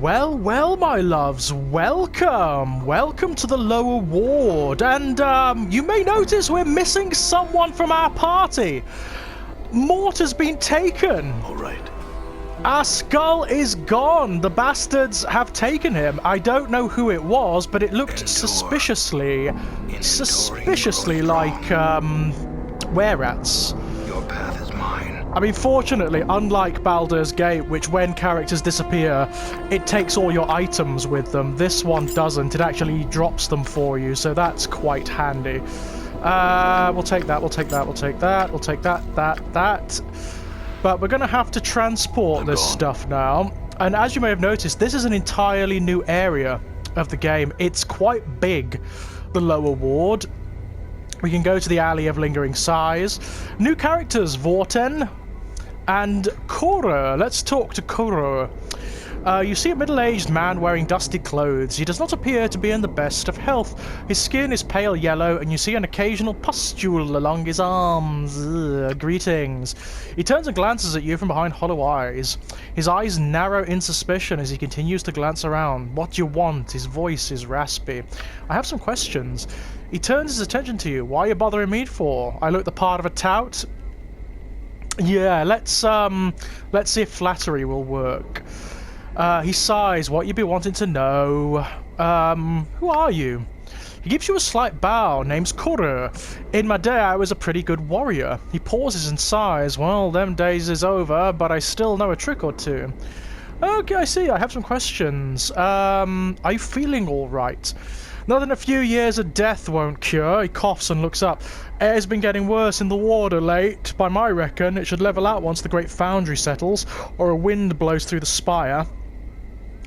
Well, well, my loves, welcome! Welcome to the lower ward, and you may notice we're missing someone from our party. Mort has been taken. All right. Our skull is gone. The bastards have taken him. I don't know who it was, but it looked suspiciously like, were-rats. Your path is mine. I mean, fortunately, unlike Baldur's Gate, which when characters disappear, it takes all your items with them, this one doesn't. It actually drops them for you, so that's quite handy. We'll take that, we'll take that, we'll take that, we'll take that, that. But we're going to have to transport this stuff now. And as you may have noticed, this is an entirely new area of the game. It's quite big, the lower ward. We can go to the Alley of Lingering Sighs. New characters, Vorten and Kora. Let's talk to Kora. You see a middle-aged man wearing dusty clothes. He does not appear to be in the best of health. His skin is pale yellow, and you see an occasional pustule along his arms. Greetings. He turns and glances at you from behind hollow eyes. His eyes narrow in suspicion as he continues to glance around. What do you want? His voice is raspy. I have some questions. He turns his attention to you. Why are you bothering me for? I look the part of a tout. Yeah, let's see if flattery will work. He sighs. What you be wanting to know? Who are you? He gives you a slight bow. Name's Kora. In my day, I was a pretty good warrior. He pauses and sighs. Well, them days is over, but I still know a trick or two. Okay, I see. I have some questions. Are you feeling all right? Nothing a few years of death won't cure. He coughs and looks up. Air's been getting worse in the ward of late. By my reckon, it should level out once the great foundry settles, or a wind blows through the spire.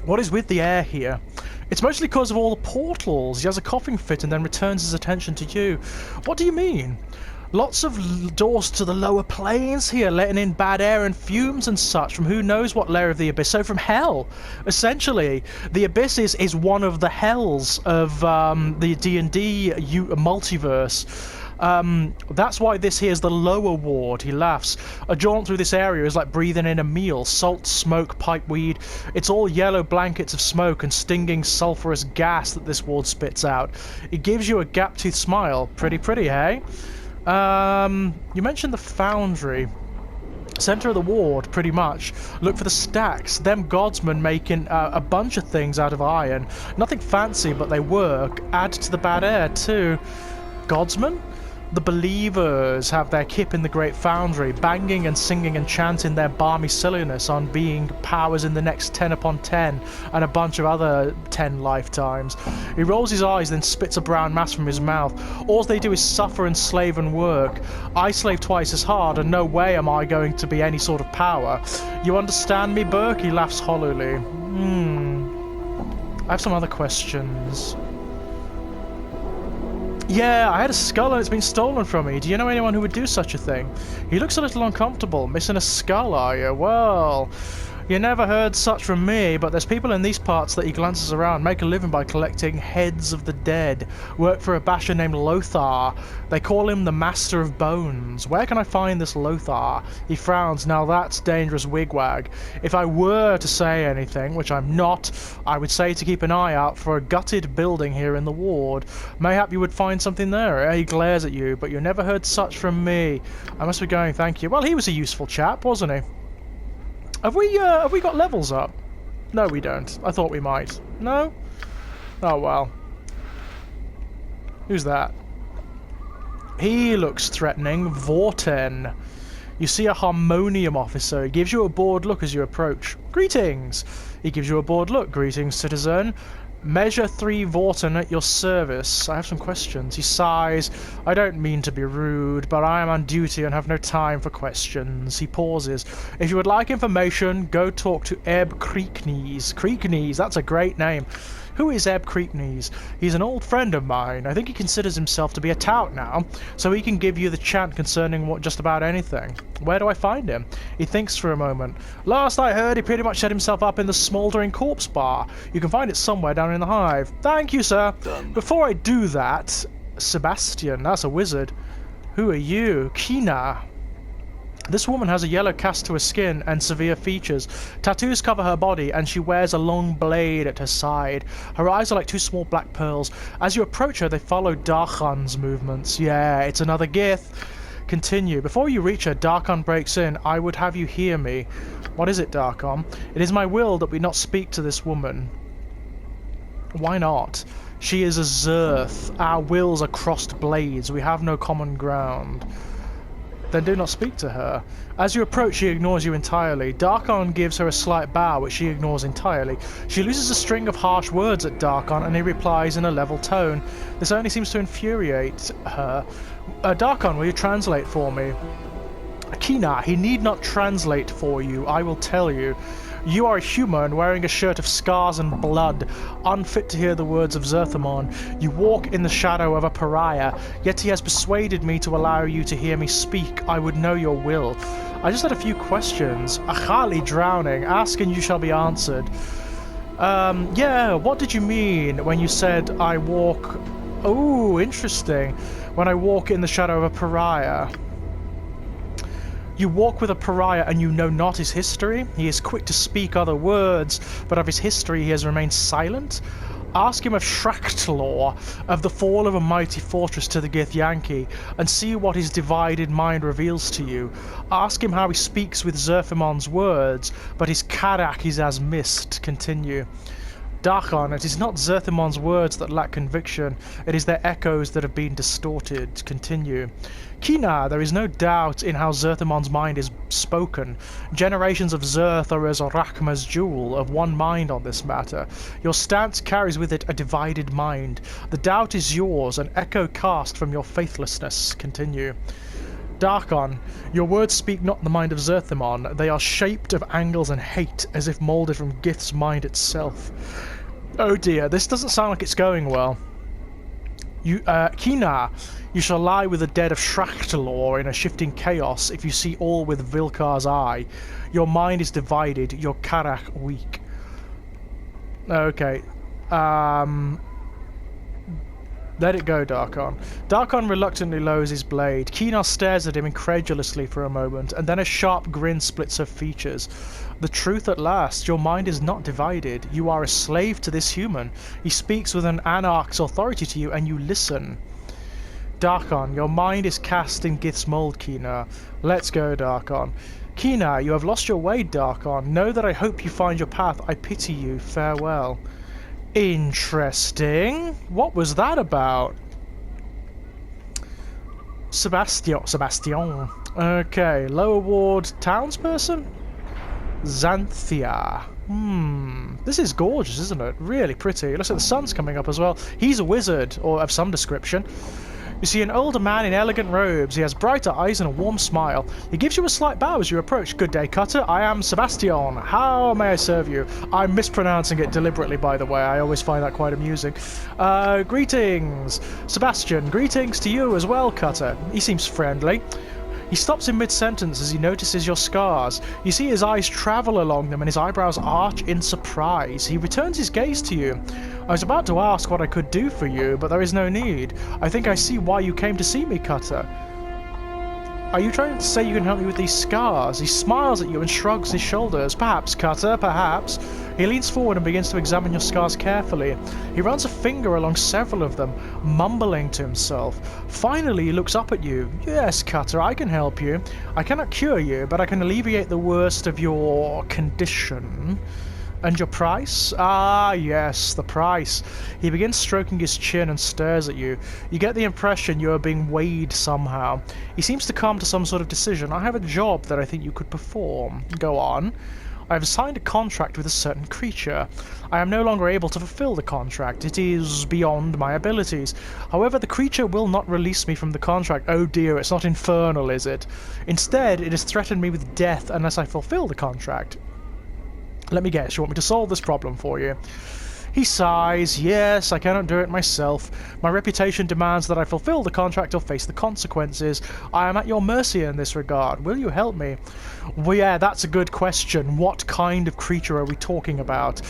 What is with the air here? It's mostly because of all the portals. He has a coughing fit and then returns his attention to you. What do you mean? Lots of doors to the lower planes here, letting in bad air and fumes and such from who knows what layer of the abyss. So from hell, essentially. The abyss is one of the hells of the D&D multiverse. That's why this here is the lower ward. He laughs. A jaunt through this area is like breathing in a meal. Salt, smoke, pipeweed. It's all yellow blankets of smoke and stinging sulphurous gas that this ward spits out. It gives you a gap-toothed smile. Pretty, hey? You mentioned the foundry. Center of the ward, pretty much. Look for the stacks. Them godsmen making a bunch of things out of iron. Nothing fancy, but they work. Add to the bad air, too. Godsmen? The believers have their kip in the great foundry, banging and singing and chanting their balmy silliness on being powers in the next 10 upon 10 and a bunch of other 10 lifetimes. He rolls his eyes, then spits a brown mass from his mouth. All they do is suffer and slave and work. I slave twice as hard, and no way am I going to be any sort of power. You understand me, Burke? He laughs hollowly. I have some other questions. Yeah, I had a skull and it's been stolen from me. Do you know anyone who would do such a thing? He looks a little uncomfortable. Missing a skull, are you? Well, you never heard such from me, but there's people in these parts that he glances around, make a living by collecting heads of the dead. Work for a basher named Lothar. They call him the Master of Bones. Where can I find this Lothar? He frowns. Now that's dangerous wigwag. If I were to say anything, which I'm not, I would say to keep an eye out for a gutted building here in the ward. Mayhap you would find something there. He glares at you, but you never heard such from me. I must be going, thank you. Well, he was a useful chap, wasn't he? Have we got levels up? No, we don't. I thought we might. No? Oh, well. Who's that? He looks threatening. Vorten. You see a harmonium officer. He gives you a bored look as you approach. Greetings! He gives you a bored look. Greetings, citizen. Measure 3 Vorten at your service. I have some questions. He sighs. I don't mean to be rude, but I am on duty and have no time for questions. He pauses. If you would like information, go talk to Ebb Creeknees. Creeknees, that's a great name. Who is Ebb Creeknees? He's an old friend of mine. I think he considers himself to be a tout now, so he can give you the chant concerning just about anything. Where do I find him? He thinks for a moment. Last I heard, he pretty much set himself up in the Smouldering Corpse Bar. You can find it somewhere down in the hive. Thank you, sir. Done. Before I do that, Sebastian, that's a wizard. Who are you? Kina. This woman has a yellow cast to her skin and severe features. Tattoos cover her body, and she wears a long blade at her side. Her eyes are like two small black pearls. As you approach her, they follow Darkon's movements. Yeah, it's another Gith. Continue. Before you reach her, Darkon breaks in. I would have you hear me. What is it, Darkon? It is my will that we not speak to this woman. Why not? She is a Zerth. Our wills are crossed blades. We have no common ground. Then do not speak to her. As you approach, she ignores you entirely. Darkon gives her a slight bow, which she ignores entirely. She loses a string of harsh words at Darkon, and he replies in a level tone. This only seems to infuriate her. Darkon, will you translate for me? Kina, he need not translate for you. I will tell you. You are a human wearing a shirt of scars and blood, unfit to hear the words of Zerthamon. You walk in the shadow of a pariah, yet he has persuaded me to allow you to hear me speak. I would know your will. I just had a few questions. Achali drowning. Ask and you shall be answered. Yeah, what did you mean when you said I walk... Oh, interesting. When I walk in the shadow of a pariah. You walk with a pariah and you know not his history. He is quick to speak other words, but of his history he has remained silent. Ask him of Shrachtlor, of the fall of a mighty fortress to the Githyanki, and see what his divided mind reveals to you. Ask him how he speaks with Zerthamon's words, but his Karak is as mist. Continue. Darkon, it is not Zerthamon's words that lack conviction, it is their echoes that have been distorted. Continue. Kina, there is no doubt in how Zerthamon's mind is spoken. Generations of Zerth are as Rakma's jewel, of one mind on this matter. Your stance carries with it a divided mind. The doubt is yours, an echo cast from your faithlessness. Continue. Darkon, your words speak not the mind of Zerthamon. They are shaped of angles and hate, as if moulded from Gith's mind itself. Oh dear, this doesn't sound like it's going well. Kina, you shall lie with the dead of Shrachtlor in a shifting chaos if you see all with Vilkar's eye. Your mind is divided, your Karak weak. Okay. Let it go, Darkon. Darkon reluctantly lowers his blade. Kina stares at him incredulously for a moment, and then a sharp grin splits her features. The truth at last. Your mind is not divided. You are a slave to this human. He speaks with an anarch's authority to you, and you listen. Darkon, your mind is cast in Gith's mold, Kina. Let's go, Darkon. Kina, you have lost your way, Darkon. Know that I hope you find your path. I pity you. Farewell. Interesting. What was that about? Sebastian. Okay, lower ward townsperson? Xanthia. This is gorgeous, isn't it? Really pretty. It looks like the sun's coming up as well. He's a wizard, or of some description. You see an older man in elegant robes. He has brighter eyes and a warm smile. He gives you a slight bow as you approach. Good day, Cutter. I am Sebastian. How may I serve you? I'm mispronouncing it deliberately, by the way. I always find that quite amusing. Greetings, Sebastian. Greetings to you as well, Cutter. He seems friendly. He stops in mid-sentence as he notices your scars. You see his eyes travel along them and his eyebrows arch in surprise. He returns his gaze to you. I was about to ask what I could do for you, but there is no need. I think I see why you came to see me, Cutter. Are you trying to say you can help me with these scars? He smiles at you and shrugs his shoulders. Perhaps, Cutter, perhaps. He leans forward and begins to examine your scars carefully. He runs a finger along several of them, mumbling to himself. Finally, he looks up at you. Yes, Cutter, I can help you. I cannot cure you, but I can alleviate the worst of your condition. And your price? Ah, yes, the price. He begins stroking his chin and stares at you. You get the impression you are being weighed somehow. He seems to come to some sort of decision. I have a job that I think you could perform. Go on. I have signed a contract with a certain creature. I am no longer able to fulfill the contract. It is beyond my abilities. However, the creature will not release me from the contract. Oh dear, it's not infernal, is it? Instead, it has threatened me with death unless I fulfill the contract. Let me guess, you want me to solve this problem for you? He sighs. Yes, I cannot do it myself. My reputation demands that I fulfill the contract or face the consequences. I am at your mercy in this regard. Will you help me? Well, yeah, that's a good question. What kind of creature are we talking about?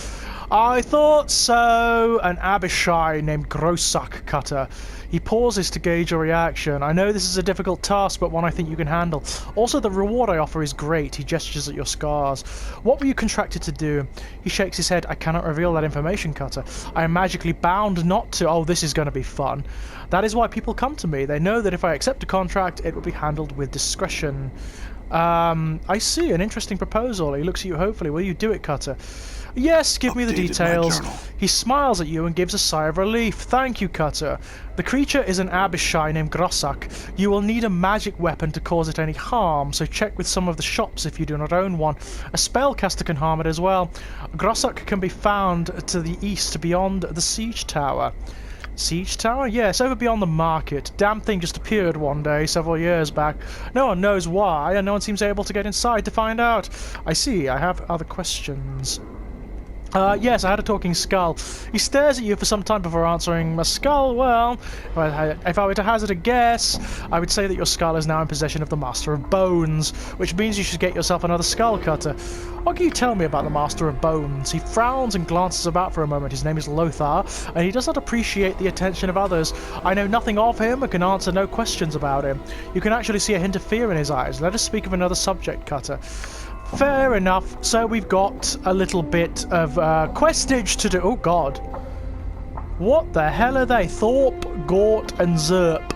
I thought so. An Abishai named Grossak Cutter. He pauses to gauge your reaction. I know this is a difficult task, but one I think you can handle. Also, the reward I offer is great. He gestures at your scars. What were you contracted to do? He shakes his head. I cannot reveal that information, Cutter. I am magically bound not to. Oh, this is going to be fun. That is why people come to me. They know that if I accept a contract, it will be handled with discretion. I see. An interesting proposal. He looks at you hopefully. Will you do it, Cutter? Yes, give me the details. He smiles at you and gives a sigh of relief. Thank you, Cutter. The creature is an Abishai named Grossak. You will need a magic weapon to cause it any harm, so check with some of the shops if you do not own one. A spellcaster can harm it as well. Grossak can be found to the east beyond the siege tower. Siege tower? Yes, over beyond the market. Damn thing just appeared one day several years back. No one knows why, and no one seems able to get inside to find out. I see. I have other questions. Yes, I had a talking skull. He stares at you for some time before answering. A skull? Well, if I were to hazard a guess, I would say that your skull is now in possession of the Master of Bones, which means you should get yourself another skull cutter. What can you tell me about the Master of Bones? He frowns and glances about for a moment. His name is Lothar, and he does not appreciate the attention of others. I know nothing of him and can answer no questions about him. You can actually see a hint of fear in his eyes. Let us speak of another subject, Cutter. Fair enough. So we've got a little bit of questage to do. Oh god. What the hell are they? Thorpe, Gort and Zerp.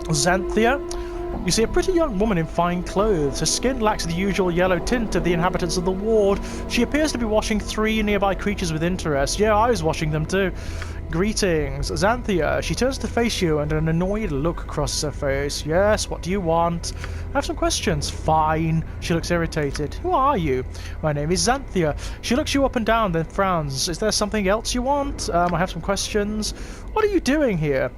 Xanthia. You see a pretty young woman in fine clothes. Her skin lacks the usual yellow tint of the inhabitants of the ward. She appears to be watching 3 nearby creatures with interest. Yeah, I was watching them too. Greetings, Xanthia. She turns to face you and an annoyed look crosses her face. Yes, what do you want? I have some questions. Fine. She looks irritated. Who are you? My name is Xanthia. She looks you up and down, then frowns. Is there something else you want? I have some questions. What are you doing here?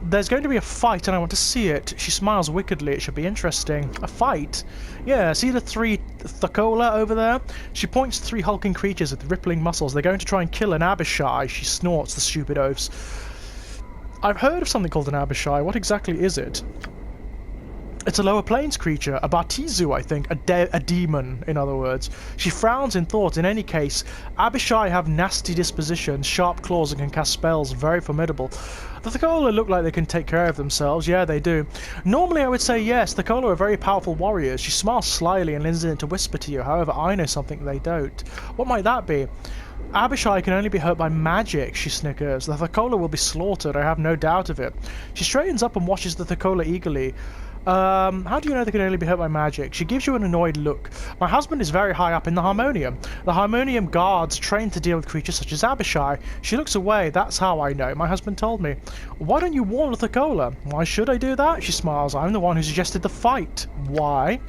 There's going to be a fight and I want to see it. She smiles wickedly. It should be interesting. A fight? Yeah, see the 3 Thakola over there? She points to 3 hulking creatures with rippling muscles. They're going to try and kill an Abishai. She snorts the stupid oaths. I've heard of something called an Abishai. What exactly is it? It's a lower planes creature, a Bartizu, I think, a demon, in other words. She frowns in thought. In any case, Abishai have nasty dispositions, sharp claws, and can cast spells, very formidable. The Thakola look like they can take care of themselves. Yeah, they do. Normally I would say yes, Thakola are very powerful warriors. She smiles slyly and leans in to whisper to you. However, I know something they don't. What might that be? Abishai can only be hurt by magic, she snickers. The Thakola will be slaughtered, I have no doubt of it. She straightens up and watches the Thakola eagerly. How do you know they can only be hurt by magic? She gives you an annoyed look. My husband is very high up in the Harmonium. The Harmonium guards trained to deal with creatures such as Abishai. She looks away. That's how I know. My husband told me. Why don't you warn the Thakola? Why should I do that? She smiles. I'm the one who suggested the fight. Why?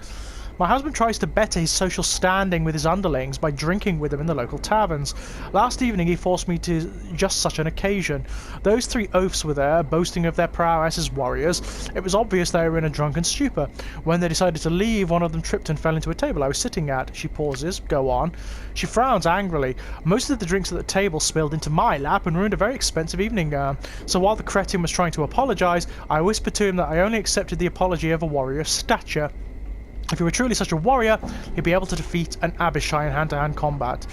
My husband tries to better his social standing with his underlings by drinking with them in the local taverns. Last evening he forced me to just such an occasion. Those 3 oafs were there, boasting of their prowess as warriors. It was obvious they were in a drunken stupor. When they decided to leave, one of them tripped and fell into a table I was sitting at. She pauses. Go on. She frowns angrily. Most of the drinks at the table spilled into my lap and ruined a very expensive evening. So while the cretin was trying to apologise, I whispered to him that I only accepted the apology of a warrior of stature. If he were truly such a warrior, he'd be able to defeat an Abishai in hand-to-hand combat.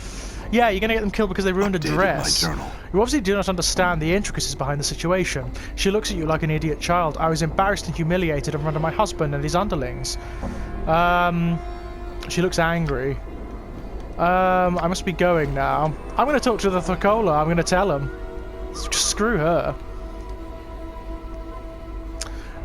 Yeah, you're going to get them killed because they ruined a dress. You obviously do not understand the intricacies behind the situation. She looks at you like an idiot child. I was embarrassed and humiliated in front of my husband and his underlings. She looks angry. I must be going now. I'm going to talk to the Thakola. I'm going to tell him. Just screw her.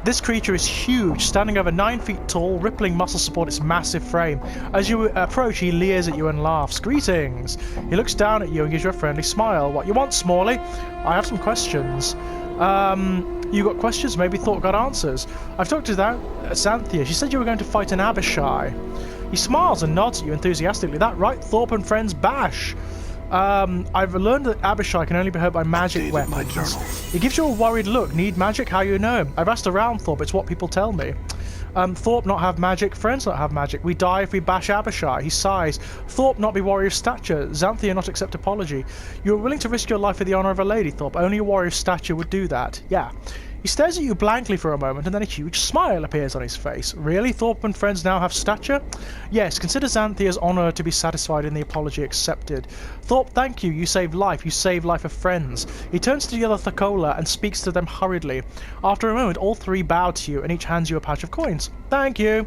This creature is huge, standing over 9 feet tall, rippling muscles support its massive frame. As you approach, he leers at you and laughs. Greetings! He looks down at you and gives you a friendly smile. What you want, Smalley? I have some questions. You got questions? Maybe Thought got answers. I've talked to that Xanthia. She said you were going to fight an Abishai. He smiles and nods at you enthusiastically. That right, Thorpe and friends bash. I've learned that Abishai can only be hurt by magic weapons. He gives you a worried look. Need magic? How you know? I've asked around Thorpe. It's what people tell me. Thorpe not have magic. Friends not have magic. We die if we bash Abishai. He sighs. Thorpe not be warrior of stature. Xanthia not accept apology. You are willing to risk your life for the honour of a lady, Thorpe. Only a warrior of stature would do that. Yeah. He stares at you blankly for a moment, and then a huge smile appears on his face. Really? Thorpe and friends now have stature? Yes, consider Xanthia's honour to be satisfied and the apology accepted. Thorpe, thank you. You saved life. You saved life of friends. He turns to the other Thakola and speaks to them hurriedly. After a moment, all three bow to you, and each hands you a pouch of coins. Thank you.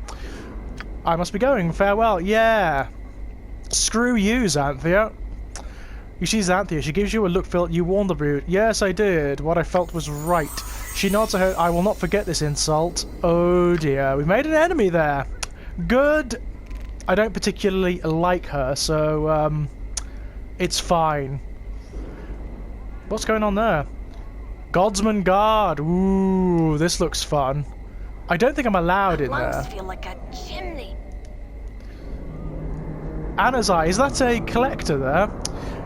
I must be going. Farewell. Yeah. Screw you, Xanthia. You see Xanthia. She gives you a look filled. You warned the brute. Yes, I did. What I felt was right. She nods her head. I will not forget this insult. Oh dear. We made an enemy there. Good. I don't particularly like her, so it's fine. What's going on there? Godsman Guard. Ooh, this looks fun. I don't think I'm allowed in there. Lungs feel like a chimney. Anazai, is that a collector there?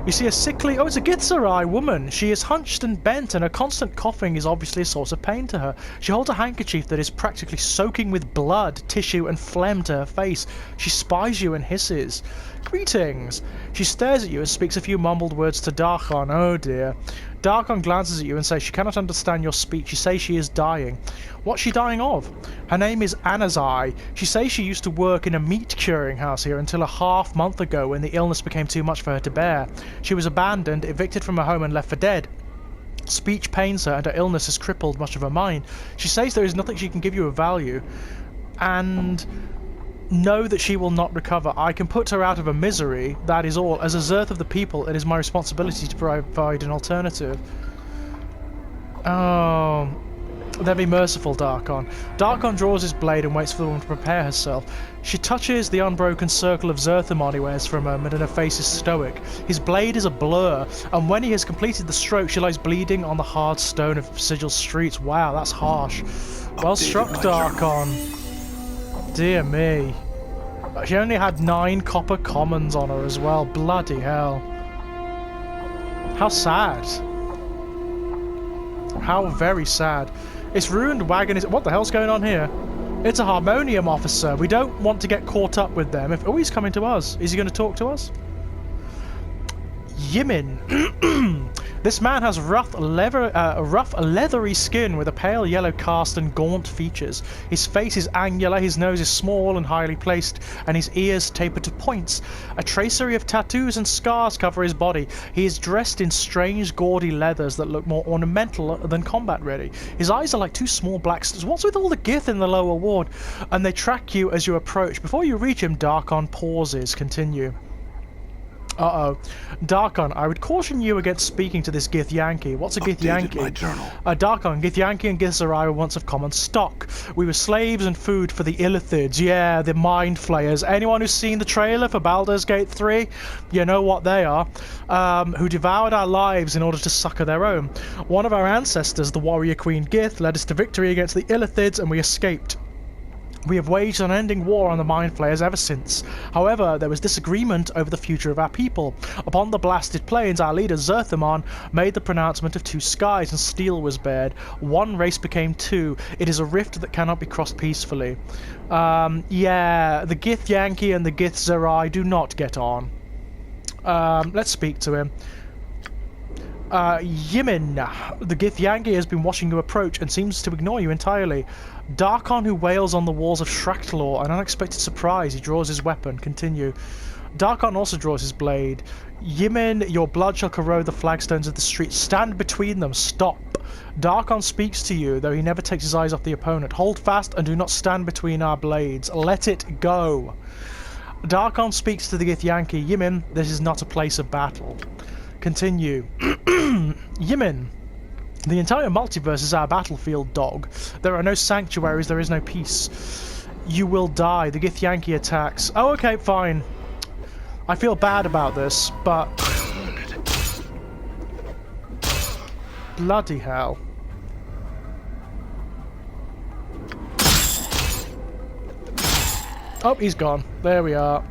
You see a sickly... Oh, it's a Githzerai woman. She is hunched and bent, and her constant coughing is obviously a source of pain to her. She holds a handkerchief that is practically soaking with blood, tissue, and phlegm to her face. She spies you and hisses. Greetings. She stares at you and speaks a few mumbled words to Darkon. Oh dear. Darkon glances at you and says she cannot understand your speech. She says she is dying. What's she dying of? Her name is Anazai. She says she used to work in a meat curing house here until a half-month ago when the illness became too much for her to bear. She was abandoned, evicted from her home and left for dead. Speech pains her and her illness has crippled much of her mind. She says there is nothing she can give you of value and know that she will not recover. I can put her out of her misery, that is all. As a Zerth of the people, it is my responsibility to provide an alternative. Oh, then be merciful, Darkon. Darkon draws his blade and waits for the woman to prepare herself. She touches the unbroken circle of Zerthamon he wears for a moment, and her face is stoic. His blade is a blur, and when he has completed the stroke, she lies bleeding on the hard stone of Sigil streets. Wow, that's harsh. Well struck, Darkon. Dear me. She only had 9 copper commons on her as well. Bloody hell. How sad. How very sad. Its ruined wagon is... What the hell's going on here? It's a harmonium officer. We don't want to get caught up with them. Oh, he's coming to us. Is he going to talk to us? Yimin. This man has rough, leathery skin with a pale yellow cast and gaunt features. His face is angular, his nose is small and highly placed, and his ears taper to points. A tracery of tattoos and scars cover his body. He is dressed in strange, gaudy leathers that look more ornamental than combat-ready. His eyes are like 2 small black stars. What's with all the Gith in the lower ward? And they track you as you approach. Before you reach him, Darkon pauses. Continue. Uh-oh. Darkon, I would caution you against speaking to this Gith Yankee. What's a Gith Yankee? My journal. Darkon, Gith Yankee and Githzerai were once of common stock. We were slaves and food for the Illithids. Yeah, the Mind Flayers. Anyone who's seen the trailer for Baldur's Gate 3, you know what they are. Who devoured our lives in order to succor their own. One of our ancestors, the warrior Queen Gith, led us to victory against the Illithids and we escaped. We have waged an unending war on the Mind Flayers ever since. However, there was disagreement over the future of our people. Upon the blasted plains, our leader Zerthamon made the pronouncement of 2 skies and steel was bared. One race became 2. It is a rift that cannot be crossed peacefully. Yeah, the Gith Yankee and the Githzerai do not get on. Let's speak to him. Yimin, the Gith Yankee has been watching you approach and seems to ignore you entirely. Darkon, who wails on the walls of Shractlor, an unexpected surprise. He draws his weapon. Continue. Darkon also draws his blade. Yimin, your blood shall corrode the flagstones of the street. Stand between them. Stop. Darkon speaks to you, though he never takes his eyes off the opponent. Hold fast and do not stand between our blades. Let it go. Darkon speaks to the Gith Yankee. Yimin, this is not a place of battle. Continue. Yimin, the entire multiverse is our battlefield, dog. There are no sanctuaries, there is no peace. You will die. The Gith Yankee attacks. Oh, okay, fine. I feel bad about this, but... Bloody hell. Oh, he's gone. There we are.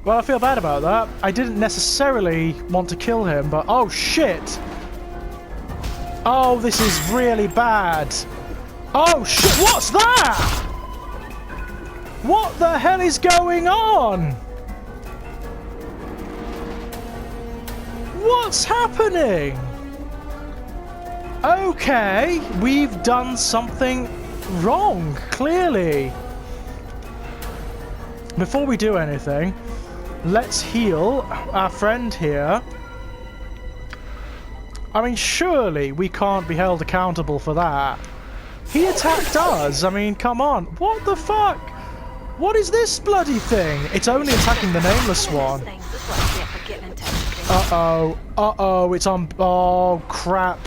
Well, I feel bad about that. I didn't necessarily want to kill him, but... Oh, shit! Oh, this is really bad. Oh, shit! What's that? What the hell is going on? What's happening? Okay, we've done something wrong, clearly. Before we do anything, let's heal our friend here. I mean, surely we can't be held accountable for that. He attacked us. I mean, come on. What the fuck? What is this bloody thing? It's only attacking the nameless one. Uh-oh. Uh-oh. It's on... Oh, crap.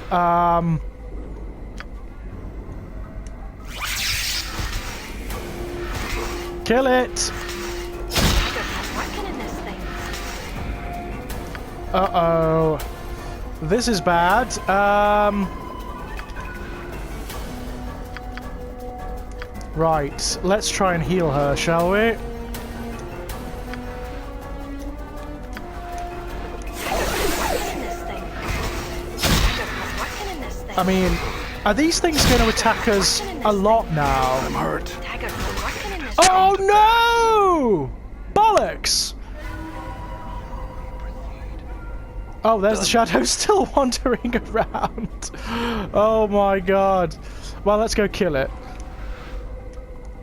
Kill it. Uh-oh. This is bad. Right, let's try and heal her, shall we? I mean, are these things going to attack us a lot now? I'm hurt. Oh no! Bollocks! Oh, there's the shadow still wandering around. Oh my god. Well, let's go kill it.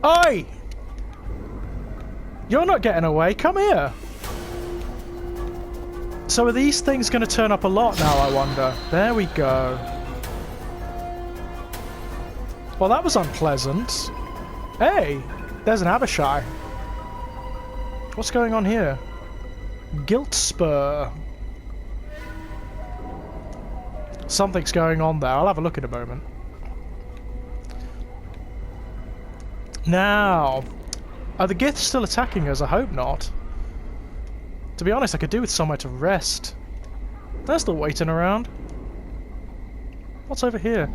Oi! You're not getting away. Come here. So are these things going to turn up a lot now, I wonder? There we go. Well, that was unpleasant. Hey, there's an Abishai. What's going on here? Guilt Spur. Something's going on there. I'll have a look in a moment. Now, are the Giths still attacking us? I hope not. To be honest, I could do with somewhere to rest. They're still waiting around. What's over here?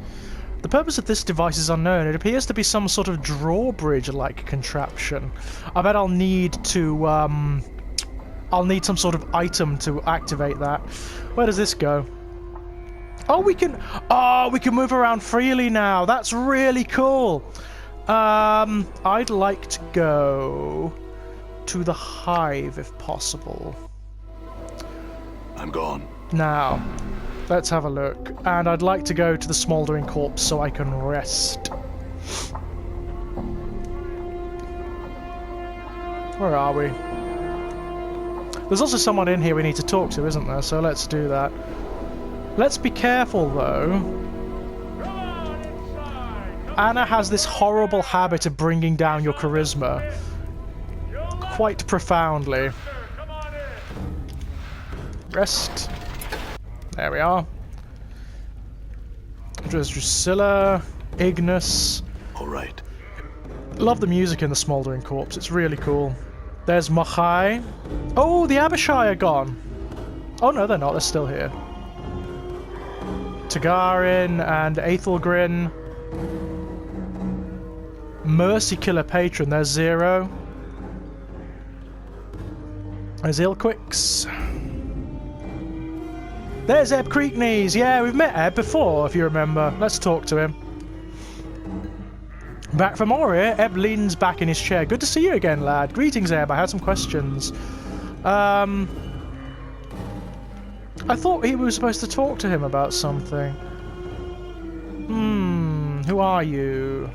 The purpose of this device is unknown. It appears to be some sort of drawbridge-like contraption. I bet I'll need to, I'll need some sort of item to activate that. Where does this go? Oh, we can move around freely now. That's really cool. I'd like to go to the hive if possible. I'm gone. Now, let's have a look. And I'd like to go to the smouldering corpse so I can rest. Where are we? There's also someone in here we need to talk to, isn't there? So let's do that. Let's be careful, though. Anna has this horrible habit of bringing down your charisma. Quite profoundly. Rest. There we are. There's Drusilla, Ignis. All right. Love the music in the Smouldering Corpse. It's really cool. There's Machai. Oh, the Abishai are gone. Oh, no, they're not. They're still here. Tagarin and Aethelgrin. Mercy Killer Patron. There's Zero. There's Ilquix. There's Eb Creekneys. Yeah, we've met Eb before, if you remember. Let's talk to him. Back from Moria, Eb leans back in his chair. Good to see you again, lad. Greetings, Eb. I had some questions. I thought he was supposed to talk to him about something. Who are you?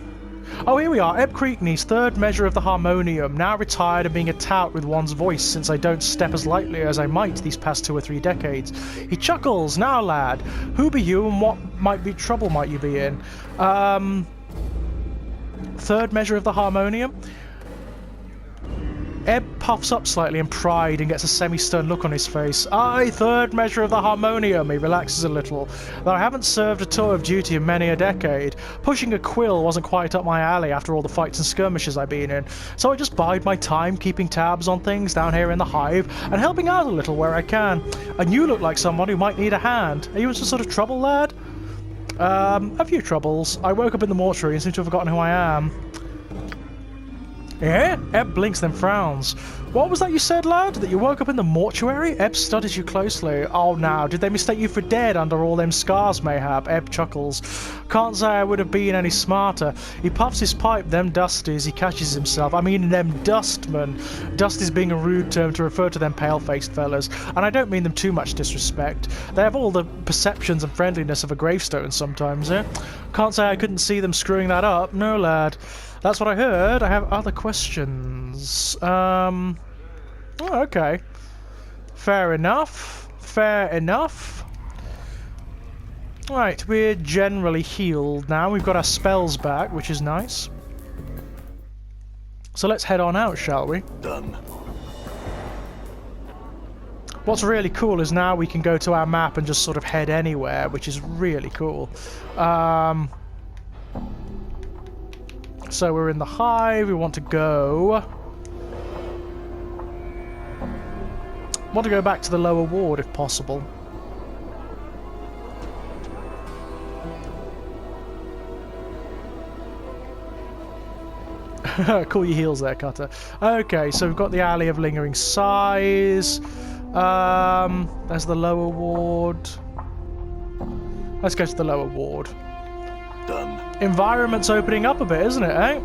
Oh, here we are. Eb Creekney's third measure of the harmonium, now retired and being a tout with one's voice since I don't step as lightly as I might these past 2 or 3 decades. He chuckles. Now, lad, who be you and what trouble might you be in? Third measure of the harmonium? Eb puffs up slightly in pride and gets a semi-stern look on his face. Aye, third measure of the harmonium. He relaxes a little. Though I haven't served a tour of duty in many a decade. Pushing a quill wasn't quite up my alley after all the fights and skirmishes I've been in. So I just bide my time keeping tabs on things down here in the hive and helping out a little where I can. And you look like someone who might need a hand. Are you in some sort of trouble, lad? A few troubles. I woke up in the mortuary and seem to have forgotten who I am. Eh? Ebb blinks then frowns. What was that you said, lad? That you woke up in the mortuary? Ebb studies you closely. Oh, now, did they mistake you for dead under all them scars, mayhap? Ebb chuckles. Can't say I would have been any smarter. He puffs his pipe, them dusties, he catches himself. I mean them dustmen. Dusties being a rude term to refer to them pale-faced fellas. And I don't mean them too much disrespect. They have all the perceptions and friendliness of a gravestone sometimes, eh? Can't say I couldn't see them screwing that up. No, lad. That's what I heard. I have other questions. Oh, okay. Fair enough. Fair enough. Right, we're generally healed now. We've got our spells back, which is nice. So let's head on out, shall we? Done. What's really cool is now we can go to our map and just sort of head anywhere, which is really cool. So we're in the hive, we want to go back to the lower ward if possible. Cool your heels there, Cutter. Okay, so we've got the Alley of Lingering Sighs. There's the lower ward. Let's go to the lower ward. Done. Environment's opening up a bit, isn't it, eh?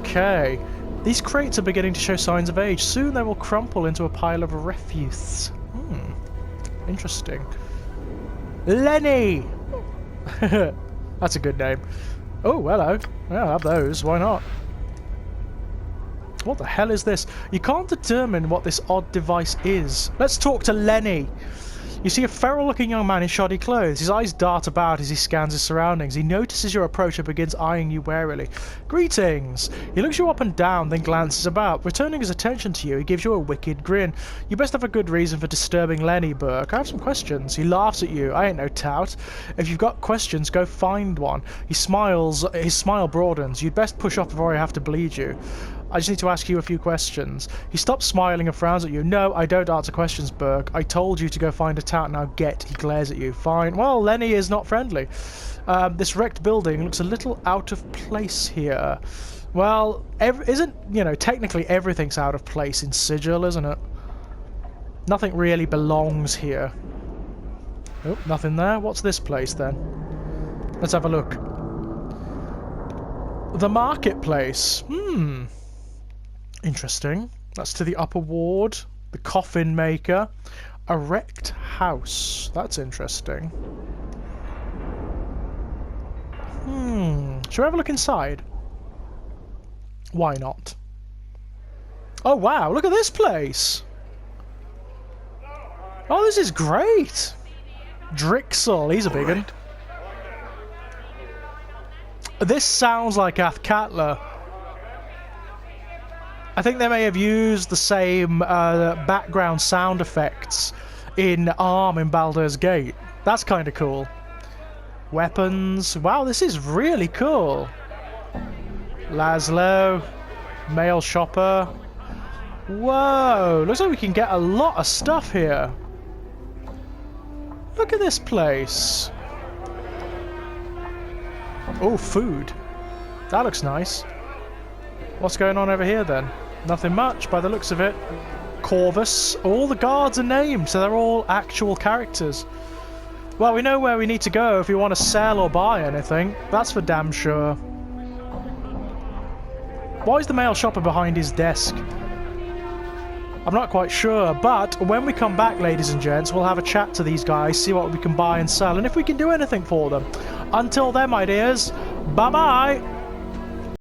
Okay. These crates are beginning to show signs of age. Soon they will crumple into a pile of refuse. Interesting. Lenny! That's a good name. Oh, hello. Yeah, I'll have those. Why not? What the hell is this? You can't determine what this odd device is. Let's talk to Lenny. You see a feral-looking young man in shoddy clothes. His eyes dart about as he scans his surroundings. He notices your approach and begins eyeing you warily. Greetings! He looks you up and down, then glances about. Returning his attention to you, he gives you a wicked grin. You best have a good reason for disturbing Lenny, Burke. I have some questions. He laughs at you. I ain't no tout. If you've got questions, go find one. He smiles. His smile broadens. You'd best push off before I have to bleed you. I just need to ask you a few questions. He stops smiling and frowns at you. No, I don't answer questions, Burke. I told you to go find a tout, now get. He glares at you. Fine. Well, Lenny is not friendly. This wrecked building looks a little out of place here. Well, technically everything's out of place in Sigil, isn't it? Nothing really belongs here. Oh, nothing there. What's this place, then? Let's have a look. The marketplace. Interesting. That's to the upper ward. The coffin maker. A wrecked house. That's interesting. Shall we have a look inside? Why not? Oh wow, look at this place! Oh, this is great! Drixel, he's a big one. This sounds like Athkatla. I think they may have used the same background sound effects in ARM in Baldur's Gate. That's kind of cool. Weapons. Wow, this is really cool. Laszlo. Mail shopper. Whoa, looks like we can get a lot of stuff here. Look at this place. Oh, food. That looks nice. What's going on over here then? Nothing much by the looks of it. Corvus. All the guards are named, so they're all actual characters. Well, we know where we need to go if we want to sell or buy anything. That's for damn sure. Why is the mail shopper behind his desk? I'm not quite sure, but when we come back, ladies and gents, we'll have a chat to these guys, see what we can buy and sell, and if we can do anything for them. Until then, my dears, bye-bye!